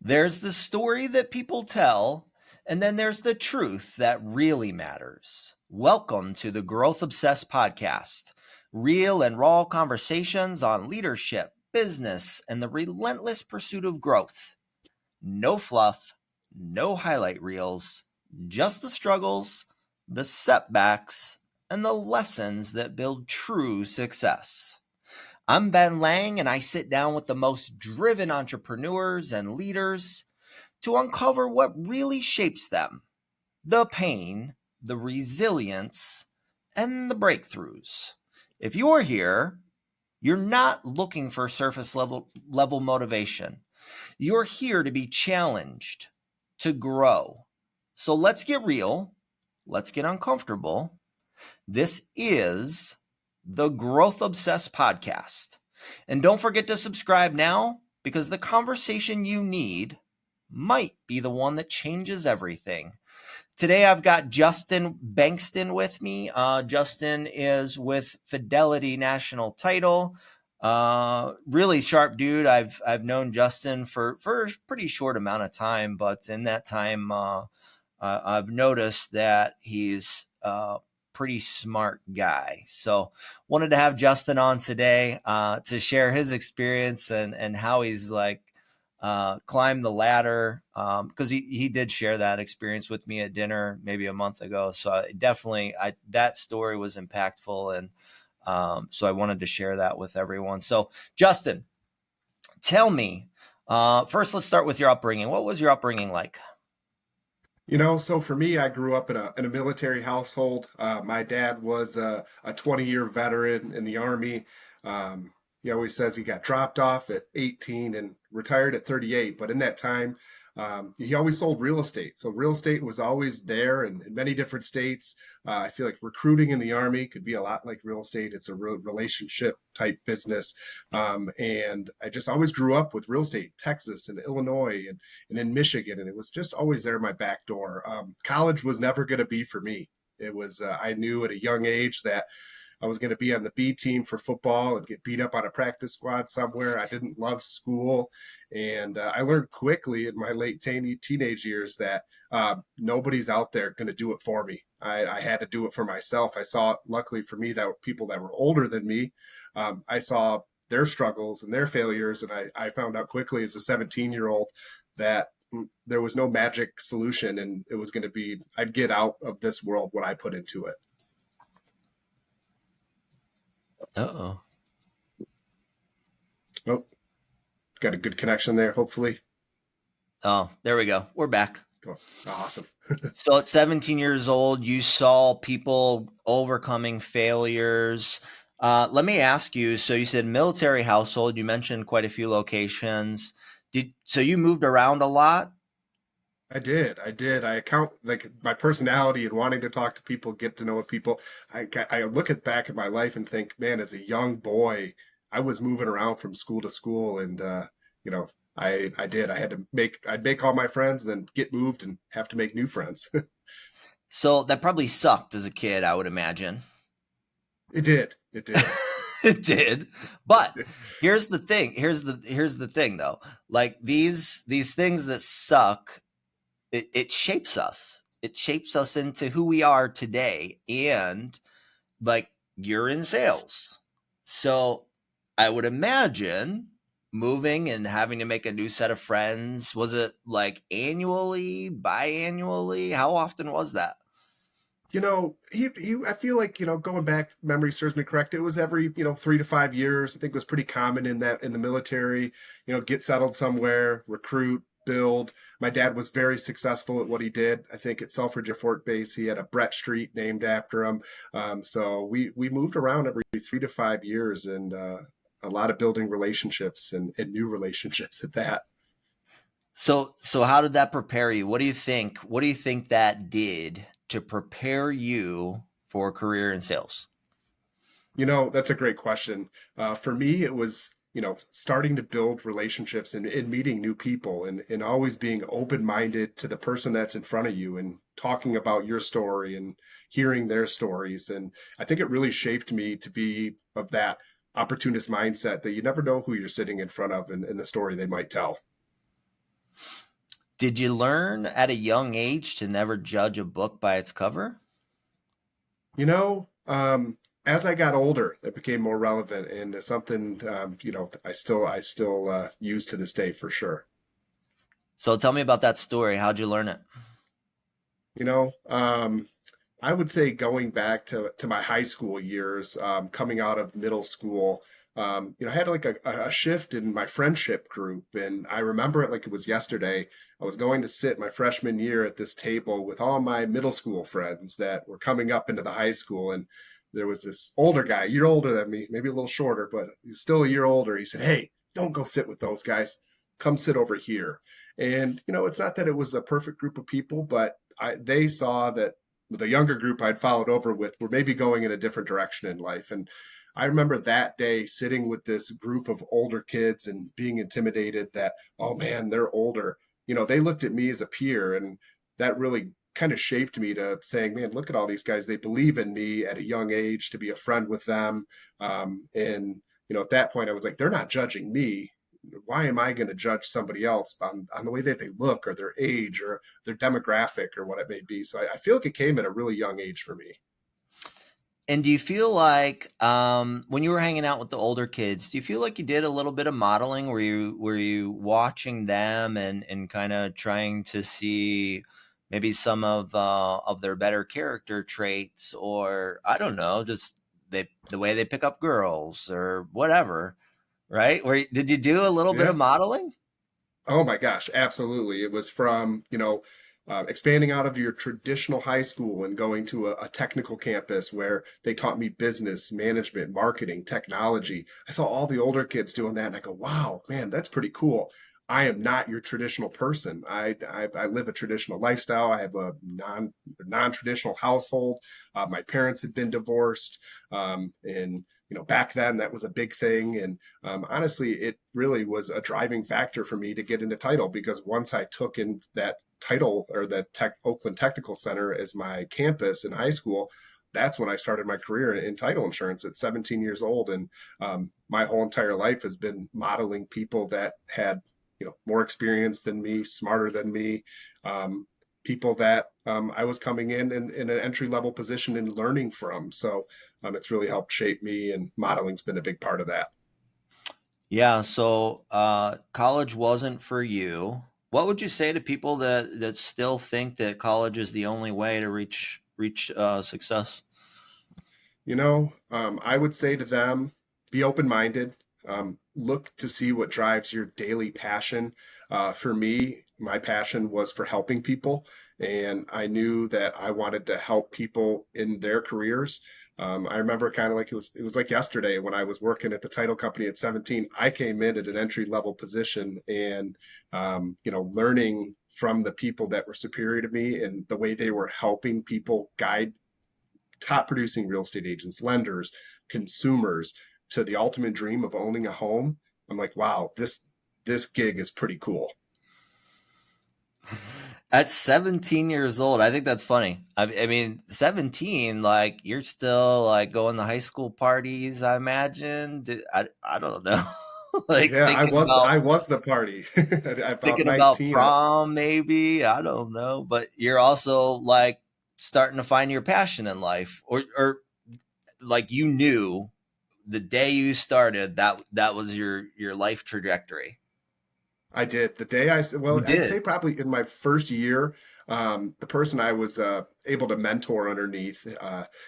There's the story that people tell, and then there's the truth that really matters. Welcome to the Growth Obsessed podcast. Real and raw conversations on leadership, business, and the relentless pursuit of growth. No fluff, no highlight reels, just the struggles, the setbacks, and the lessons that build true success. I'm Ben Lang, and I sit down with the most driven entrepreneurs and leaders to uncover what really shapes them, the pain, the resilience, and the breakthroughs. If you're here, you're not looking for surface level motivation. You're here to be challenged, to grow. So let's get real. Let's get uncomfortable. This is the Growth Obsessed podcast. And don't forget to subscribe now, because the conversation you need might be the one that changes everything. Today, I've got Justin Bankston with me. Justin is with Fidelity National Title. Really sharp dude. I've known Justin for a pretty short amount of time, but in that time, I've noticed that he's pretty smart guy. So wanted to have Justin on today to share his experience and how he's climbed the ladder, because he did share that experience with me at dinner maybe a month ago. So that story was impactful, and so I wanted to share that with everyone. So Justin, tell me, first, let's start with your upbringing. What was your upbringing like? So for me, I grew up in a military household. My dad was a 20-year veteran in the Army. He always says he got dropped off at 18 and retired at 38. But in that time, he always sold real estate. So real estate was always there in many different states. I feel like recruiting in the Army could be a lot like real estate. It's a real relationship type business. And I just always grew up with real estate in Texas and Illinois and in Michigan, and it was just always there in my back door. College was never going to be for me. It was, I knew at a young age that I was going to be on the B team for football and get beat up on a practice squad somewhere. I didn't love school. And I learned quickly in my late teenage years that nobody's out there going to do it for me. I had to do it for myself. I saw, luckily for me, that people that were older than me, I saw their struggles and their failures. And I found out quickly as a 17-year-old that there was no magic solution, and it was going to be, I'd get out of this world what I put into it. Uh-oh. Oh, got a good connection there, hopefully. Oh, there we go. We're back. Oh, awesome. So at 17 years old, you saw people overcoming failures. Let me ask you, so you said military household, you mentioned quite a few locations. So you moved around a lot? I did. I account like my personality and wanting to talk to people, get to know people. I look at back at my life and think, man, as a young boy, I was moving around from school to school, and you know, I did. I'd make all my friends, then get moved and have to make new friends. So that probably sucked as a kid, I would imagine. It did. It did. It did. But here's the thing. Here's the thing though. Like these things that suck, it shapes us. It shapes us into who we are today. And like, you're in sales. So I would imagine moving and having to make a new set of friends, was it like annually, biannually? How often was that? I feel like, going back, memory serves me correct. It was every, 3 to 5 years. I think it was pretty common in the military, get settled somewhere, recruit, build. My dad was very successful at what he did. I think at Selfridge Air Force Base, he had a Brett Street named after him. So we moved around every 3 to 5 years, and a lot of building relationships and new relationships at that. So how did that prepare you? What do you think? What do you think that did to prepare you for a career in sales? That's a great question. For me, it was, starting to build relationships and meeting new people, and always being open-minded to the person that's in front of you and talking about your story and hearing their stories. And I think it really shaped me to be of that opportunist mindset that you never know who you're sitting in front of and the story they might tell. Did you learn at a young age to never judge a book by its cover? You know, as I got older, that became more relevant and it's something I still use to this day for sure. So tell me about that story. How'd you learn it? You know, I would say going back to my high school years, coming out of middle school, I had like a shift in my friendship group, and I remember it like it was yesterday. I was going to sit my freshman year at this table with all my middle school friends that were coming up into the high school, and there was this older guy, a year older than me, maybe a little shorter, but he's still a year older. He said, "Hey, don't go sit with those guys. Come sit over here." And it's not that it was a perfect group of people, but they saw that the younger group I'd followed over with were maybe going in a different direction in life. And I remember that day sitting with this group of older kids and being intimidated that, oh man, they're older. They looked at me as a peer, and that really kind of shaped me to saying, man, look at all these guys. They believe in me at a young age to be a friend with them. And at that point, I was like, they're not judging me. Why am I going to judge somebody else on the way that they look or their age or their demographic or what it may be? So I feel like it came at a really young age for me. And do you feel like when you were hanging out with the older kids, do you feel like you did a little bit of modeling? Were you watching them and kind of trying to see maybe some of their better character traits, or I don't know, just the way they pick up girls or whatever, right? Did you do a little bit of Yeah. modeling? Oh my gosh, absolutely. It was from, expanding out of your traditional high school and going to a technical campus where they taught me business, management, marketing, technology. I saw all the older kids doing that and I go, wow, man, that's pretty cool. I am not your traditional person. I live a traditional lifestyle. I have a non-traditional household. My parents had been divorced, and back then that was a big thing. And honestly, it really was a driving factor for me to get into title because once I took in that title or the Oakland Technical Center as my campus in high school, that's when I started my career in title insurance at 17 years old. And my whole entire life has been modeling people that had, more experience than me, smarter than me, people that I was coming in an entry level position and learning from. So it's really helped shape me, and modeling's been a big part of that. Yeah, so college wasn't for you. What would you say to people that still think that college is the only way to reach success? I would say to them, be open minded, look to see what drives your daily passion. For me, my passion was for helping people, and I knew that I wanted to help people in their careers. I remember kind of like it was like yesterday when I was working at the title company at 17. I came in at an entry level position and learning from the people that were superior to me and the way they were helping people guide top producing real estate agents, lenders, consumers to the ultimate dream of owning a home. I'm like, wow, this gig is pretty cool. At 17 years old, I think that's funny. I mean, 17, like you're still like going to high school parties, I imagine. I don't know. Like Yeah, I was the party at about thinking about 19. prom, maybe. I don't know. But you're also like starting to find your passion in life, or like you knew the day you started that was your life trajectory. I did. The day You well, I'd did. say probably in my first year, the person I was able to mentor underneath,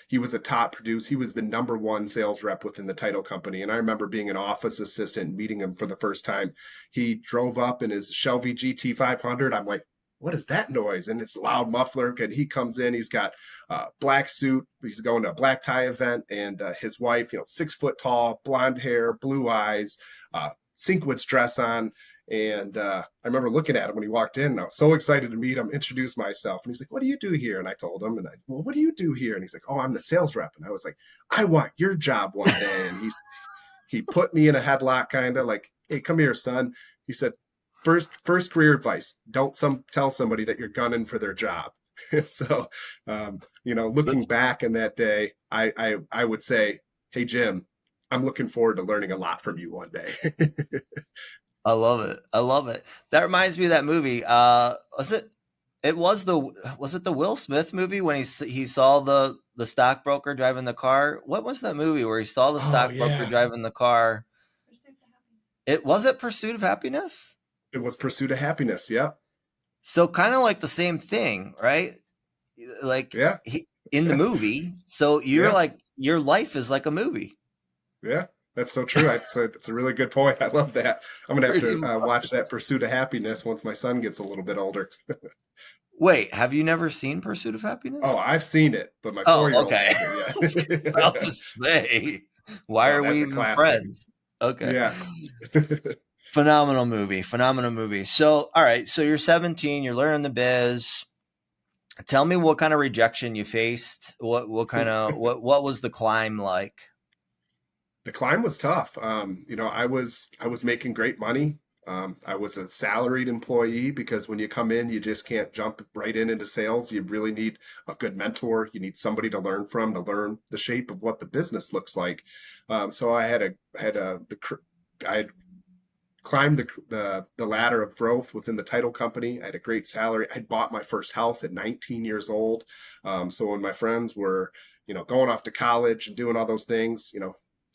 he was a top producer. He was the number one sales rep within the title company. And I remember being an office assistant, meeting him for the first time. He drove up in his Shelby GT 500. I'm like, what is that noise? And it's a loud muffler. And he comes in, he's got a black suit. He's going to a black tie event. And his wife, 6 foot tall, blonde hair, blue eyes, Sinkwitz dress on. And I remember looking at him when he walked in, and I was so excited to meet him, introduce myself. And he's like, "What do you do here?" And I told him, and well, what do you do here? And he's like, "Oh, I'm the sales rep." And I was like, "I want your job one day." And he put me in a headlock, kind of like, "Hey, come here, son." He said, "First career advice: don't tell somebody that you're gunning for their job." So, looking That's back in that day, I would say, "Hey, Jim, I'm looking forward to learning a lot from you one day." I love it. I love it. That reminds me of that movie. Was it? It was the was it the Will Smith movie when he saw the stockbroker driving the car? What was that movie where he saw the Oh stockbroker yeah, driving the car? It was it Pursuit of Happiness. it was Pursuit of Happiness. Yep. So kind of like the same thing, right? Like Yeah. in the movie. So you're Yeah. like your life is like a movie, Yeah. That's so true. It's a really good point. I love that. I'm gonna have pretty to watch much. that Pursuit of Happiness once my son gets a little bit older. Wait, have you never seen Pursuit of Oh, Happiness? I've seen it, but my Oh, 4-year-old okay. hasn't I was about to yet. say, why Oh, are we that's a even classic. friends? Okay. Yeah. Phenomenal movie. Phenomenal movie. So, all right. So you're 17, you're learning the biz. Tell me what kind of rejection you faced. What kind of what was the climb like? The climb was tough. I was making great money. I was a salaried employee because when you come in, you just can't jump right into sales. You really need a good mentor. You need somebody to learn from, to learn the shape of what the business looks like. So I had climbed the ladder of growth within the title company. I had a great salary. I bought my first house at 19 years old. So when my friends were, going off to college and doing all those things,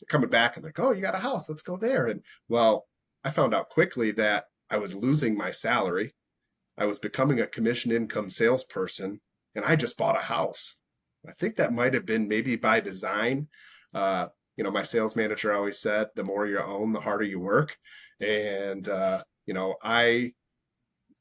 coming back and like, oh, you got a house, let's go there. And well, I found out quickly that I was losing my salary. I was becoming a commission income salesperson, and I just bought a house. I think that might have been maybe by design. My sales manager always said, the more you own, the harder you work. And, I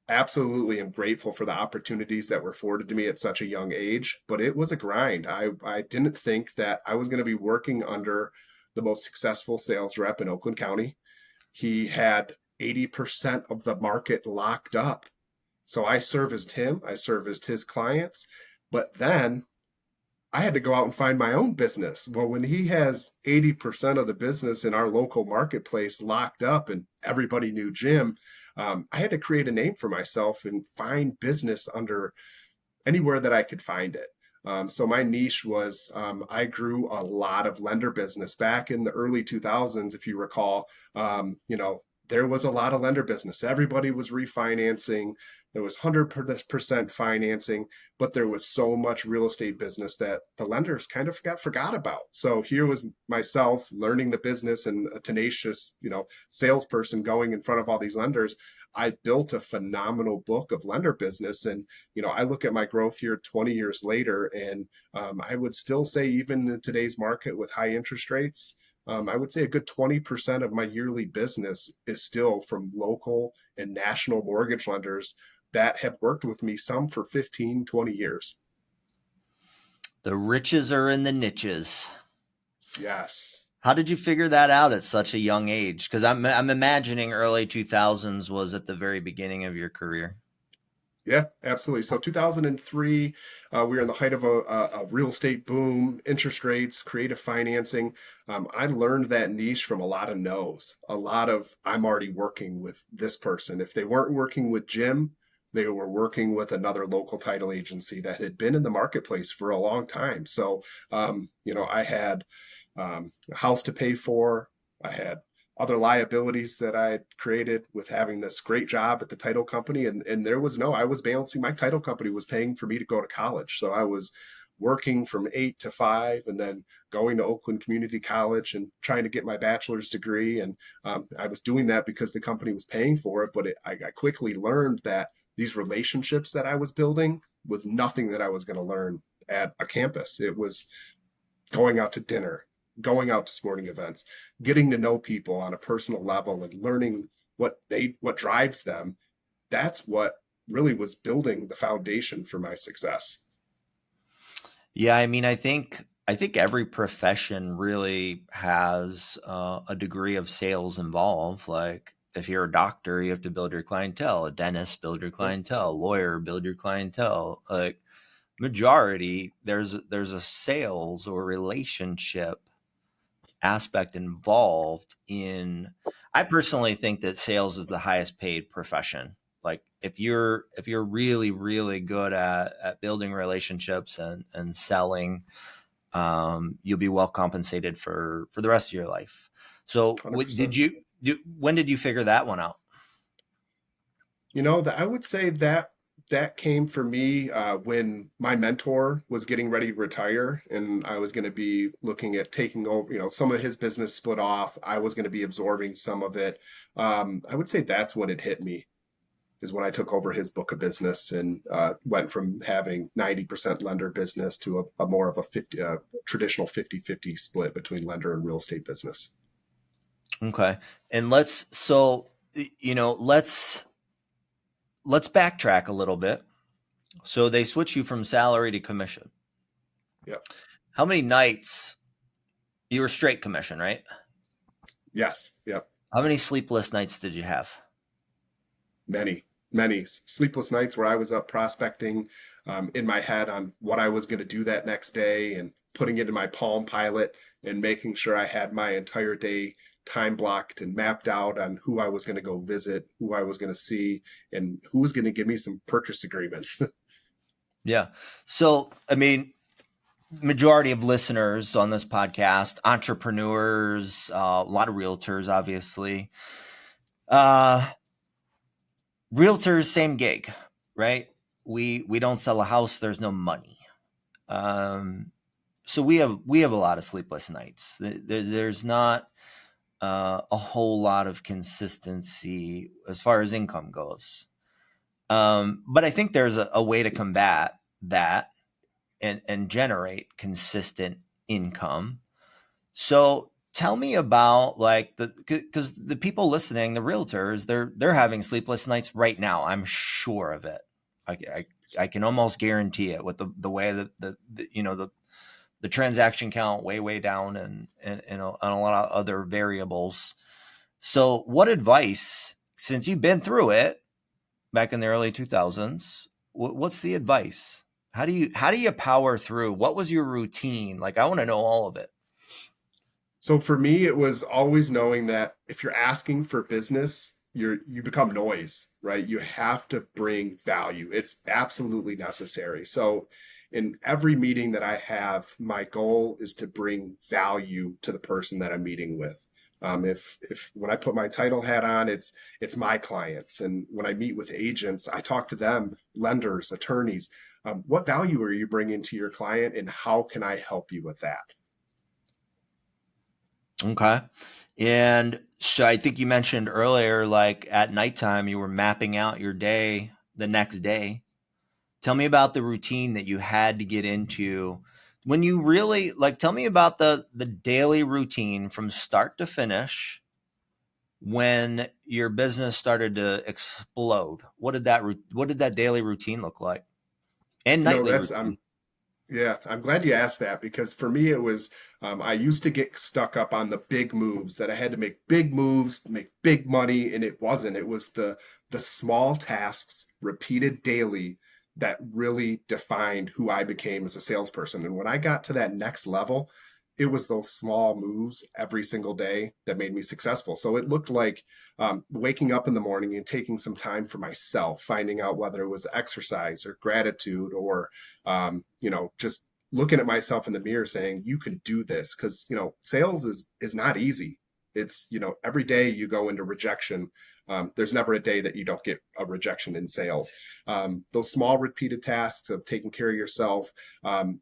absolutely am grateful for the opportunities that were afforded to me at such a young age, but it was a grind. I didn't think that I was going to be working under the most successful sales rep in Oakland County. He had 80% of the market locked up. So I serviced him, I serviced his clients, but then I had to go out and find my own business. Well, when he has 80% of the business in our local marketplace locked up and everybody knew Jim, I had to create a name for myself and find business under anywhere that I could find it. So my niche was I grew a lot of lender business back in the early 2000s, if you recall. There was a lot of lender business. Everybody was refinancing. There was 100% financing, but there was so much real estate business that the lenders kind of forgot about. So here was myself learning the business and a tenacious, salesperson going in front of all these lenders. I built a phenomenal book of lender business, and I look at my growth here 20 years later, and I would still say, even in today's market with high interest rates, I would say a good 20% of my yearly business is still from local and national mortgage lenders that have worked with me, some for 15, 20 years. The riches are in the niches. Yes. How did you figure that out at such a young age? Because I'm imagining early 2000s was at the very beginning of your career. Yeah, absolutely. So 2003, we were in the height of a real estate boom, interest rates, creative financing. I learned that niche from a lot of no's, a lot of I'm already working with this person. If they weren't working with Jim, they were working with another local title agency that had been in the marketplace for a long time. So, I had a house to pay for. I had other liabilities that I had created with having this great job at the title company. And there was I was balancing. My title company was paying for me to go to college. So I was working from 8 to 5 and then going to Oakland Community College and trying to get my bachelor's degree. And I was doing that because the company was paying for it. But I quickly learned that these relationships that I was building was nothing that I was going to learn at a campus. It was going out to dinner, going out to sporting events, getting to know people on a personal level and learning what drives them. That's what really was building the foundation for my success. Yeah, I mean, I think every profession really has a degree of sales involved. Like if you're a doctor, you have to build your clientele. A dentist, build your Yeah, clientele. A lawyer, build your clientele. Like majority, there's a sales or relationship aspect involved in. I personally think that sales is the highest paid profession. Like if you're really really good at building relationships and selling, you'll be well compensated for the rest of your life. So what did 100%. you When did you figure that one out? That I would say that came for me when my mentor was getting ready to retire, and I was going to be looking at taking over. Some of his business split off. I was going to be absorbing some of it. I would say that's when it hit me. Is when I took over his book of business and went from having 90% lender business to a more of a traditional 50-50 split between lender and real estate business. Okay. And let's backtrack a little bit. So they switch you from salary to commission. Yep. How many nights you were straight commission, right? Yes. Yep. How many sleepless nights did you have? Many, many sleepless nights where I was up prospecting in my head on what I was going to do that next day and putting it in my Palm Pilot and making sure I had my entire day time blocked and mapped out on who I was going to go visit, who I was going to see, and who was going to give me some purchase agreements. Yeah. So, I mean, majority of listeners on this podcast, entrepreneurs, a lot of realtors, obviously. Uh, Realtors, same gig, right? We don't sell a house. There's no money. Um, so we have a lot of sleepless nights. There's not a whole lot of consistency as far as income goes. But I think there's a way to combat that and generate consistent income. So tell me about like because the people listening, the realtors, they're having sleepless nights right now. I'm sure of it. I, I can almost guarantee it with the way that the transaction count way down and a lot of other variables. So what advice, since you've been through it back in the early 2000s, what's the advice? How do you power through? What was your routine? Like, I want to know all of it. So for me, it was always knowing that if you're asking for business, you become noise, right? You have to bring value. It's absolutely necessary. So in every meeting that I have, my goal is to bring value to the person that I'm meeting with. If when I put my title hat on, it's my clients, and when I meet with agents, I talk to them, lenders, attorneys. What value are you bringing to your client, and how can I help you with that? Okay. And so I think you mentioned earlier, like at nighttime, you were mapping out your day the next day. Tell me about the routine that you had to get into when you really like. Tell me about the daily routine from start to finish when your business started to explode. What did that daily routine look like, and You know, nightly that's I'm routine? Yeah, I'm glad you asked that because for me it was I used to get stuck up on the big moves that I had to make big moves, make big money, and it wasn't. It was the small tasks repeated daily that really defined who I became as a salesperson. And when I got to that next level, it was those small moves every single day that made me successful. So it looked like waking up in the morning and taking some time for myself, finding out whether it was exercise or gratitude or just looking at myself in the mirror saying, you can do this. Cause sales is not easy. It's, every day you go into rejection. There's never a day that you don't get a rejection in sales. Those small repeated tasks of taking care of yourself. I'm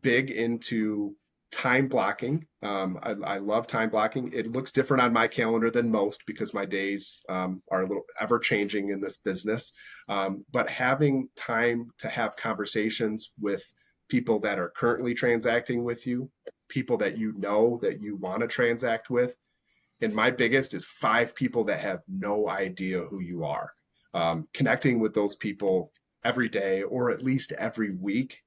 big into time blocking. I love time blocking. It looks different on my calendar than most because my days are a little ever changing in this business. But having time to have conversations with people that are currently transacting with you, people that you know that you want to transact with. And my biggest is 5 people that have no idea who you are. Connecting with those people every day or at least every week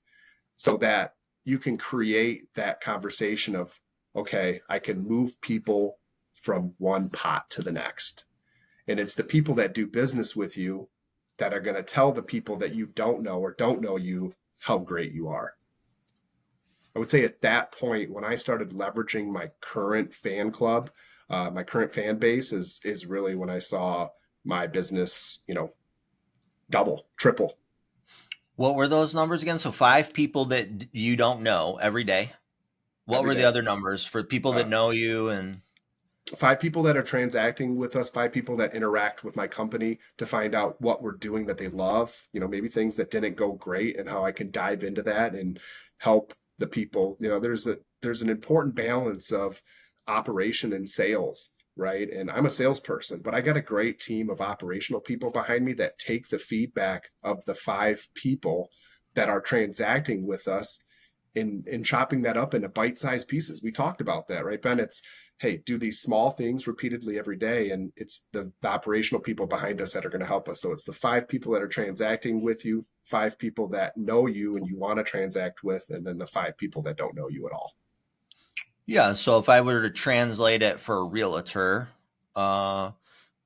so that you can create that conversation of, okay, I can move people from one pot to the next. And it's the people that do business with you that are going to tell the people that you don't know or don't know you how great you are. I would say at that point, when I started leveraging my current fan club, my current fan base is really when I saw my business, double, triple. What were those numbers again? So 5 people that you don't know every day. What Every were the day. other numbers for people that Uh, know you? And 5 people that are transacting with us, 5 people that interact with my company to find out what we're doing that they love, maybe things that didn't go great and how I can dive into that and help the people. There's an important balance of operation and sales, right? And I'm a salesperson, but I got a great team of operational people behind me that take the feedback of the 5 people that are transacting with us in chopping that up into bite-sized pieces. We talked about that, right, Ben? It's, hey, do these small things repeatedly every day, and it's the operational people behind us that are going to help us. So it's the 5 people that are transacting with you, 5 people that know you and you want to transact with, and then the 5 people that don't know you at all. Yeah. So if I were to translate it for a realtor, uh,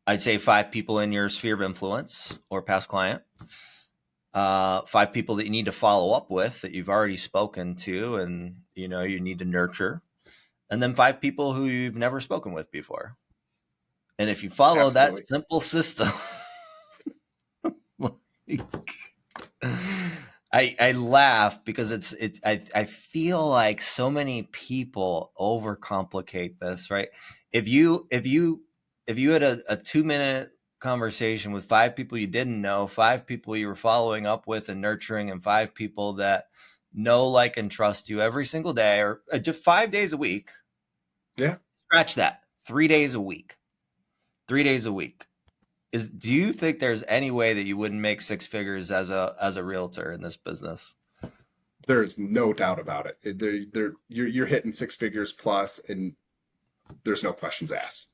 I'd say 5 people in your sphere of influence or past client, 5 people that you need to follow up with that you've already spoken to and you need to nurture, and then 5 people who you've never spoken with before. And if you follow that Absolutely. simple system, I laugh because I feel like so many people overcomplicate this, right? If you had a 2 minute conversation with 5 people you didn't know, 5 people you were following up with and nurturing, and 5 people that know, like, and trust you every single day, or just 5 days a week, Yeah. scratch that, 3 days a week, 3 days a week. Do you think there's any way that you wouldn't make 6 figures as a realtor in this business? There is no doubt about it. You're hitting 6 figures plus, and there's no questions asked.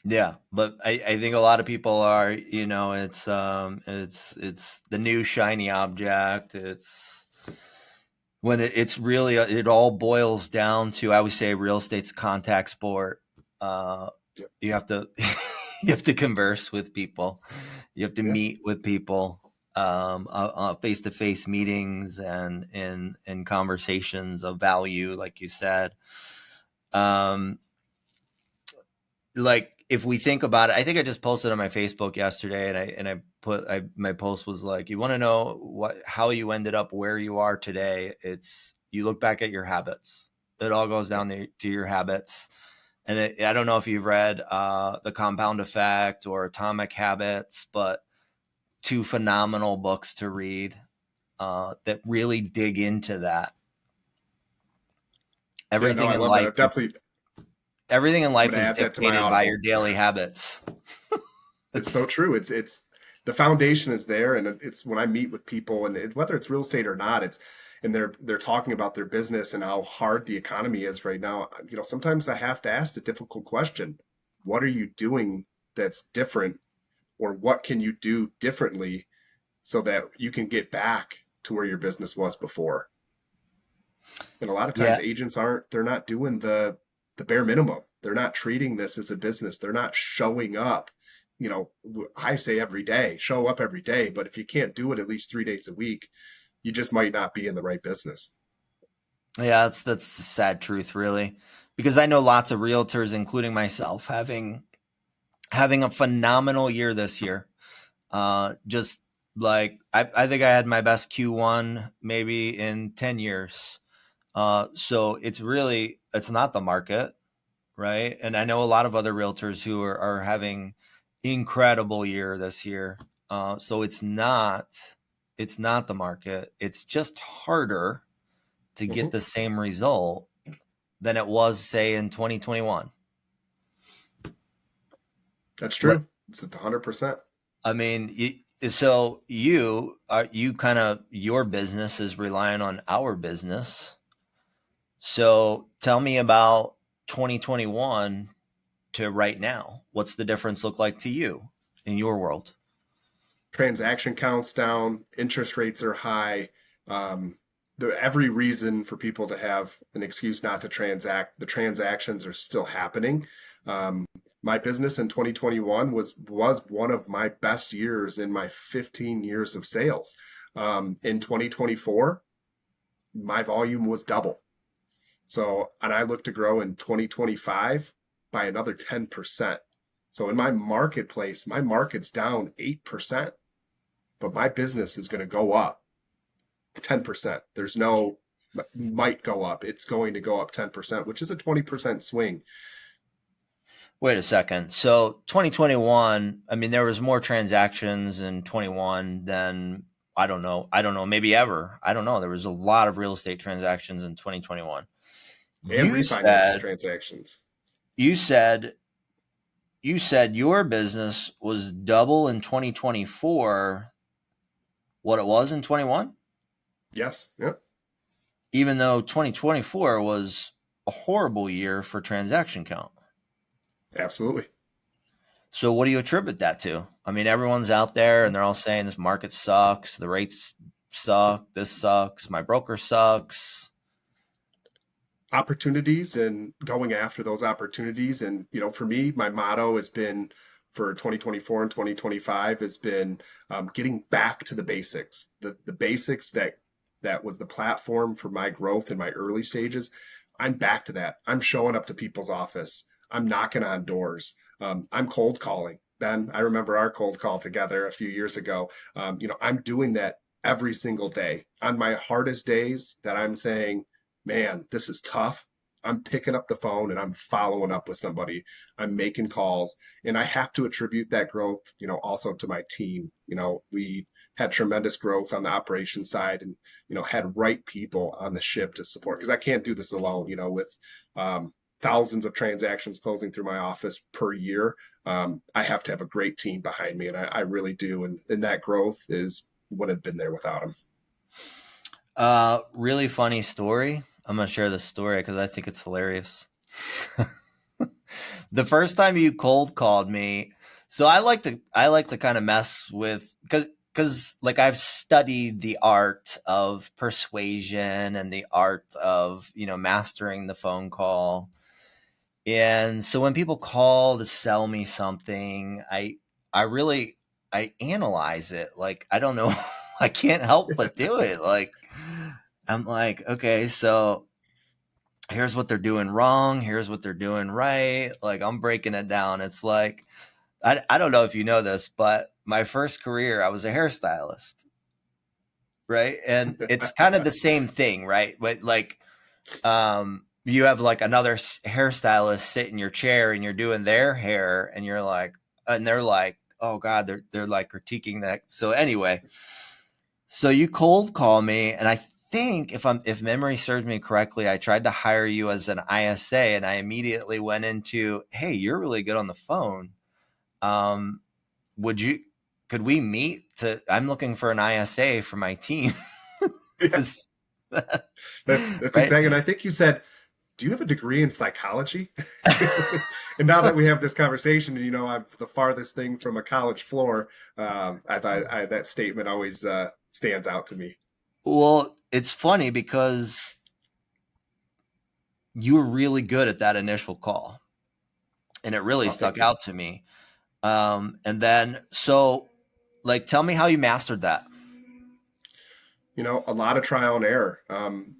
Yeah, but I think a lot of people are, it's the new shiny object. It's when it's really, it all boils down to, I would say real estate's a contact sport. Uh, Yep. you have to you have to converse with people. You have to Yeah. meet with people, face-to-face meetings and conversations of value, like you said. Um, like, if we think about it, I think I just posted on my Facebook yesterday, and I put, my post was like, you want to know how you ended up where you are today? It's, you look back at your habits. It all goes Yep. down to your habits. And I don't know if you've read The Compound Effect or Atomic Habits, but 2 phenomenal books to read that really dig into that. Yeah. No, Everything I in love that. life I've definitely, everything in I'm life going to is add that to my dictated by your audible. daily habits. It's so It's true. It's the foundation is there, and it's when I meet with people, and whether it's real estate or not, and they're talking about their business and how hard the economy is right now. Sometimes I have to ask the difficult question: what are you doing that's different, or what can you do differently so that you can get back to where your business was before? And a lot of yeah. times agents aren't, they're not doing the bare minimum. They're not treating this as a business. They're not showing up. I say every day, show up every day, but if you can't do it at least 3 days a week, you just might not be in the right business. Yeah, that's the sad truth, really, because I know lots of realtors, including myself, having a phenomenal year this year. Just like, I think I had my best Q1 maybe in 10 years. So it's not the market, right? And I know a lot of other realtors who are having incredible year this year. So it's not the market. It's just harder to get Mhm. the same result than it was, say, in 2021. That's What true. It's 100%. I mean, so you kind of, your business is relying on our business. So tell me about 2021 to right now. What's the difference look like to you in your world? Transaction counts down, interest rates are high. Um, every reason for people to have an excuse not to transact, the transactions are still happening. Um, my business in 2021 was one of my best years in my 15 years of sales. In 2024, my volume was double. So, and I look to grow in 2025 by another 10%. So in my marketplace, my market's down 8%, but my business is going to go up 10%. There's no might go up. It's going to go up 10%, which is a 20% swing. Wait a second. So 2021, I mean, there was more transactions in 21 than I don't know, maybe ever. I don't know. There was a lot of real estate transactions in 2021. And You refinance said, transactions. you said, you said your business was double in 2024 what it was in 21, Yes. Yep. even though 2024 was a horrible year for transaction count. Absolutely. So what do you attribute that to? I mean, everyone's out there and they're all saying this market sucks, the rates suck, this sucks, my broker sucks. Opportunities and going after those opportunities. And, for me, my motto has been for 2024 and 2025 has been getting back to the basics, the basics that was the platform for my growth in my early stages. I'm back to that. I'm showing up to people's office. I'm knocking on doors. I'm cold calling. Ben, I remember our cold call together a few years ago. I'm doing that every single day on my hardest days that I'm saying, man, this is tough. I'm picking up the phone and I'm following up with somebody. I'm making calls, and I have to attribute that growth, also to my team. We had tremendous growth on the operations side, and had right people on the ship to support, because I can't do this alone. With thousands of transactions closing through my office per year, I have to have a great team behind me, and I really do. And that growth is wouldn't have been there without them. Really funny story. I'm gonna share this story because I think it's hilarious. The first time you cold called me, so I like to kind of mess with because like I've studied the art of persuasion and the art of mastering the phone call. And so when people call to sell me something, I really I analyze it. Like I don't know, I can't help but do it. Like I'm like, okay, so here's what they're doing wrong, here's what they're doing right. Like I'm breaking it down. It's like I don't know if you know this, but my first career I was a hairstylist, right? And it's kind of the same thing, right? But like you have like another hairstylist sit in your chair and you're doing their hair and you're like and they're like, oh god, they're like critiquing that. So anyway, so you cold call me and I think if memory serves me correctly, I tried to hire you as an ISA and I immediately went into, hey, you're really good on the phone. um would you could we meet to I'm looking for an ISA for my team. Yes, that's Right. exactly. And I think you said, do you have a degree in psychology? And now that we have this conversation, and I'm the farthest thing from a college floor, I thought that statement always stands out to me. Well, it's funny because you were really good at that initial call, and it really Oh, thank stuck you. out to me. And then, so, like, tell me how you mastered that. A lot of trial and error.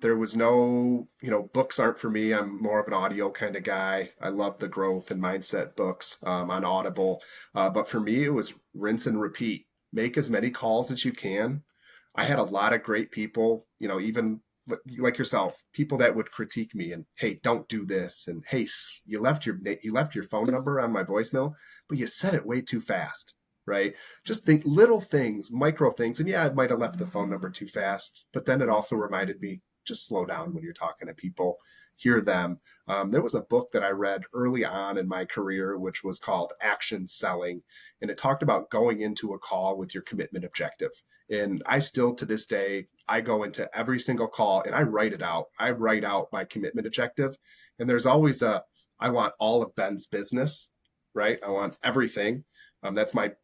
There was no, books aren't for me. I'm more of an audio kind of guy. I love the growth and mindset books on Audible. But for me, it was rinse and repeat. Make as many calls as you can. I had a lot of great people, even like yourself, people that would critique me and, hey, don't do this. And hey, you left your phone number on my voicemail, but you said it way too fast, right? Just think little things, micro things. And yeah, I might have left the phone number too fast, but then it also reminded me, just slow down when you're talking to people, hear them. There was a book that I read early on in my career, which was called Action Selling. And it talked about going into a call with your commitment objective. And I still, to this day, I go into every single call and I write it out. I write out my commitment objective. And there's always I want all of Ben's business, right? I want everything. That's my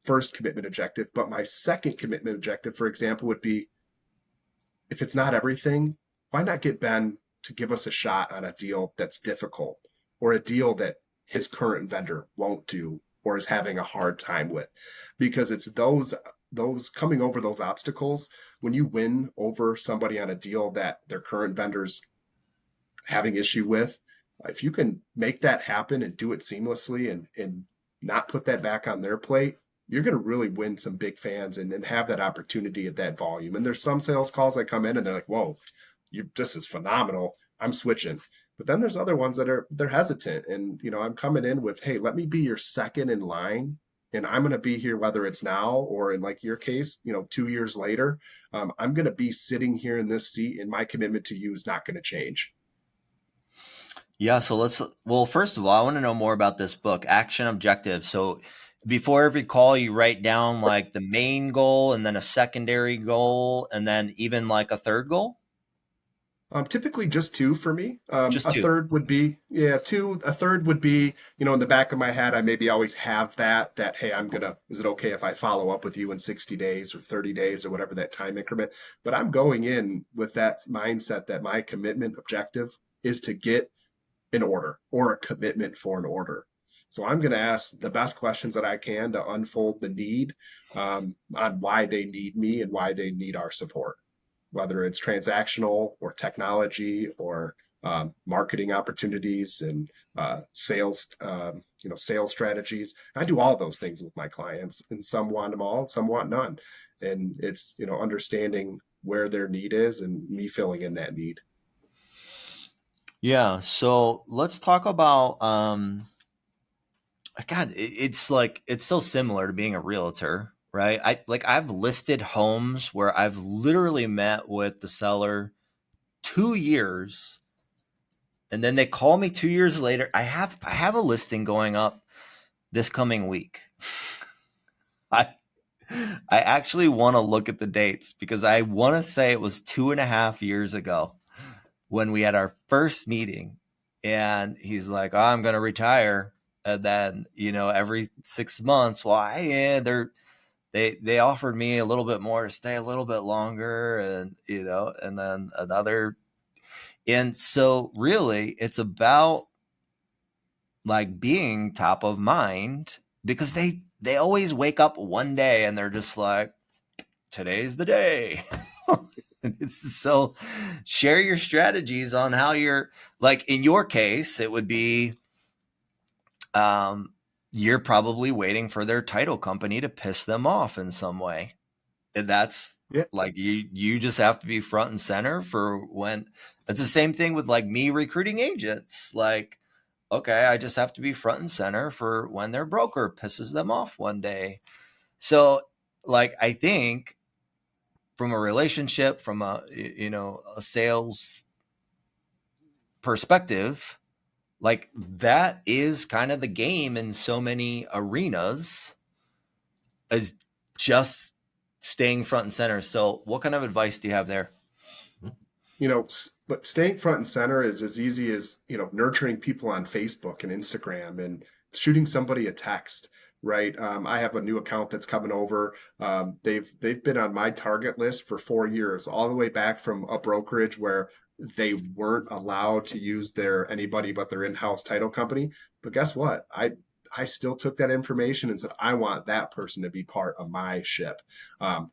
first commitment objective. But my second commitment objective, for example, would be, if it's not everything, why not get Ben to give us a shot on a deal that's difficult, or a deal that his current vendor won't do or is having a hard time with? Because it's those coming over those obstacles, when you win over somebody on a deal that their current vendors having issue with, if you can make that happen and do it seamlessly, and not put that back on their plate, you're going to really win some big fans, and have that opportunity at that volume. And there's some sales calls that come in and they're like, whoa, this is phenomenal. I'm switching. But then there's other ones that they're hesitant. And, I'm coming in with, hey, let me be your second in line. And I'm going to be here, whether it's now or in like your case, 2 years later. I'm going to be sitting here in this seat, and my commitment to you is not going to change. Yeah, so well, first of all, I want to know more about this book, Action Objective. So before every call, you write down like the main goal and then a secondary goal and then even like a third goal? Typically just two for me. Just A two. third would be, yeah, two. A third would be, in the back of my head, I maybe always have that, hey, is it okay if I follow up with you in 60 days or 30 days or whatever that time increment? But I'm going in with that mindset that my commitment objective is to get an order or a commitment for an order. So I'm going to ask the best questions that I can to unfold the need, on why they need me and why they need our support, whether it's transactional or technology or marketing opportunities and sales strategies. I do all those things with my clients, and some want them all, some want none. And it's understanding where their need is and me filling in that need. Yeah, so let's talk about God, it's like it's so similar to being a realtor, right? I've listed homes where I've literally met with the seller 2 years and then they call me 2 years later. I have a listing going up this coming week. I I actually want to look at the dates because I want to say it was 2.5 years ago when we had our first meeting, and he's like, "Oh, I'm going to retire." And then, every 6 months, well, they offered me a little bit more to stay a little bit longer, and and then another. And so really it's about like being top of mind because they always wake up one day and they're just like, today's the day. It's so share your strategies on how you're like in your case, it would be um you're probably waiting for their title company to piss them off in some way. And that's Yeah. like you just have to be front and center for when it's the same thing with like me recruiting agents. Like, okay, I just have to be front and center for when their broker pisses them off one day. So like I think from a relationship, from a sales perspective, like that is kind of the game in so many arenas, is just staying front and center. So what kind of advice do you have there? But staying front and center is as easy as, nurturing people on Facebook and Instagram and shooting somebody a text, right? I have a new account that's coming over. They've been on my target list for 4 years, all the way back from a brokerage where they weren't allowed to use their anybody but their in-house title company. But guess what? I still took that information and said, I want that person to be part of my ship.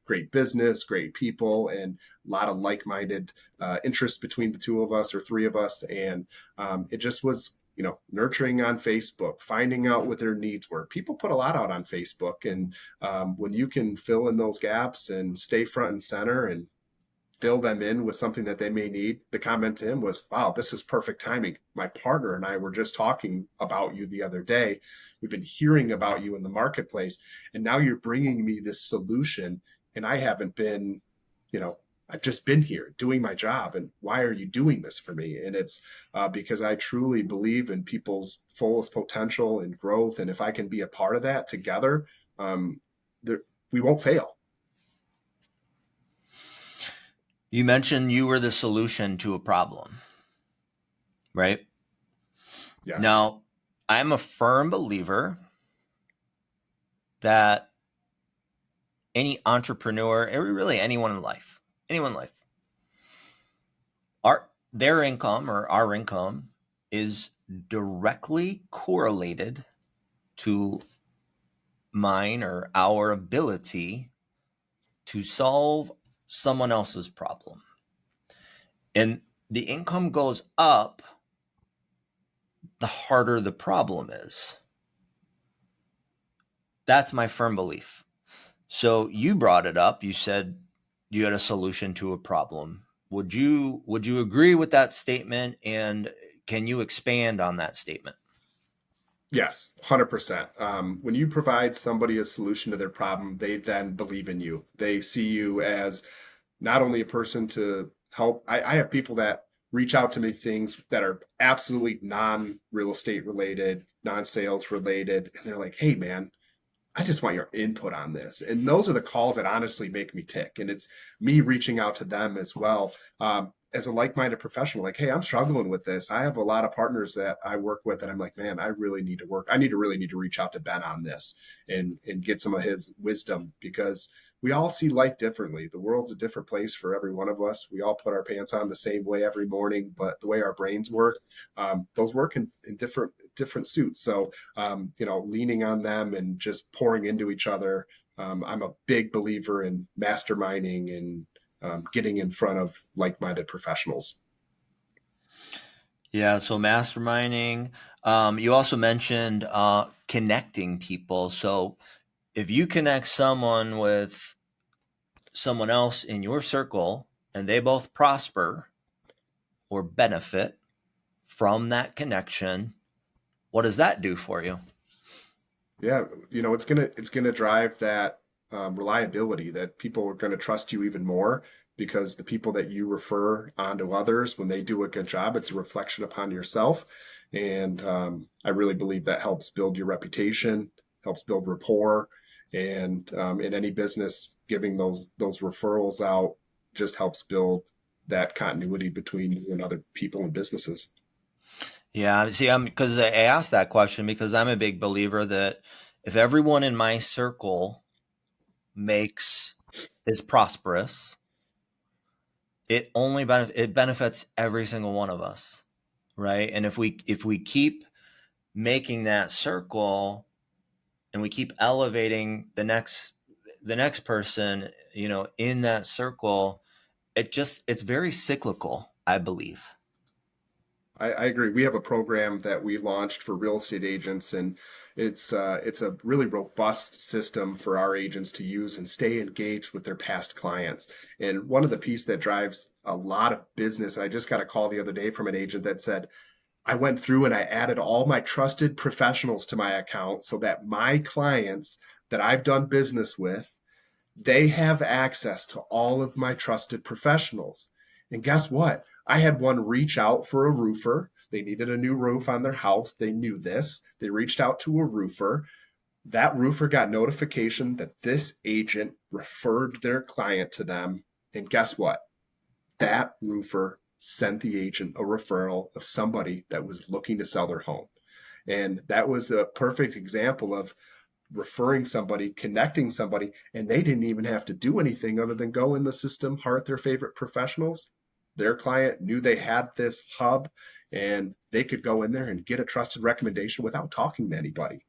Great business, great people, and a lot of like-minded interest between the two of us or three of us. And it just was, nurturing on Facebook, finding out what their needs were. People put a lot out on Facebook. And when you can fill in those gaps and stay front and center and fill them in with something that they may need. The comment to him was, wow, this is perfect timing. My partner and I were just talking about you the other day. We've been hearing about you in the marketplace, and now you're bringing me this solution, and I haven't been, you know, I've just been here doing my job. And why are you doing this for me? And it's because I truly believe in people's fullest potential and growth. And if I can be a part of that together, um, there, we won't fail. You mentioned you were the solution to a problem, right? Yes. Now, I'm a firm believer that any entrepreneur, or really anyone in life, their income or our income is directly correlated to mine or our ability to solve someone else's problem. And the income goes up the harder the problem is. That's my firm belief. So you brought it up. You said you had a solution to a problem. Would you agree with that statement? And Can you expand on that statement? Yes, 100%. When you provide somebody a solution to their problem, they then believe in you. They see you as not only a person to help. I have people that reach out to me things that are absolutely non-real estate related, non-sales related, and they're like, "Hey, man, I just want your input on this." And those are the calls that honestly make me tick. And it's me reaching out to them as well. As a like-minded professional, like, hey, I'm struggling with this. I have a lot of partners that I work with, and I'm like, man, I really need to work. I need to really need to reach out to Ben on this and get some of his wisdom, because we all see life differently. The world's a different place for every one of us. We all put our pants on the same way every morning, but the way our brains work, those work in different suits. So leaning on them and just pouring into each other. I'm a big believer in masterminding and getting in front of like-minded professionals. Yeah, so masterminding. You also mentioned connecting people. So if you connect someone with someone else in your circle and they both prosper or benefit from that connection, what does that do for you? Yeah, it's gonna drive that reliability, that people are gonna trust you even more, because the people that you refer on to others, when they do a good job, it's a reflection upon yourself. And I really believe that helps build your reputation, helps build rapport, and in any business, giving those referrals out just helps build that continuity between you and other people and businesses. Yeah, see, I'm because I asked that question because I'm a big believer that if everyone in my circle makes is prosperous, it benefits every single one of us, right? And if we keep making that circle and we keep elevating the next person, in that circle, it's very cyclical, I believe. I agree. We have a program that we launched for real estate agents, and it's a really robust system for our agents to use and stay engaged with their past clients. And one of the pieces that drives a lot of business, and I just got a call the other day from an agent that said, I went through and I added all my trusted professionals to my account so that my clients that I've done business with, they have access to all of my trusted professionals. And guess what? I had one reach out for a roofer. They needed a new roof on their house. They knew this. They reached out to a roofer. That roofer got notification that this agent referred their client to them. And guess what? That roofer sent the agent a referral of somebody that was looking to sell their home. And that was a perfect example of referring somebody, connecting somebody, and they didn't even have to do anything other than go in the system, heart their favorite professionals. Their client knew they had this hub, and they could go in there and get a trusted recommendation without talking to anybody.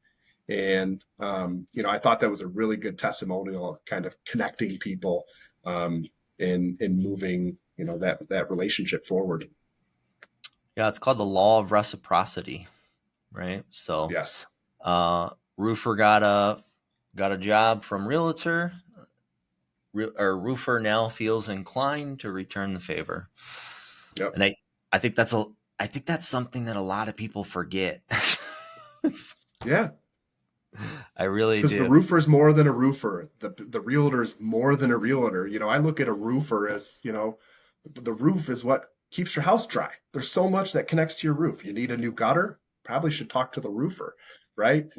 And I thought that was a really good testimonial, kind of connecting people, and moving that relationship forward. Yeah, it's called the law of reciprocity, right? So, Yes. roofer got a job from realtor, or roofer now feels inclined to return the favor. Yep. And I think that's something that a lot of people forget. Yeah. I really Because the do. roofer is more than a roofer. The realtor is more than a realtor. I look at a roofer as, the roof is what keeps your house dry. There's so much that connects to your roof. You need a new gutter, probably should talk to the roofer, right?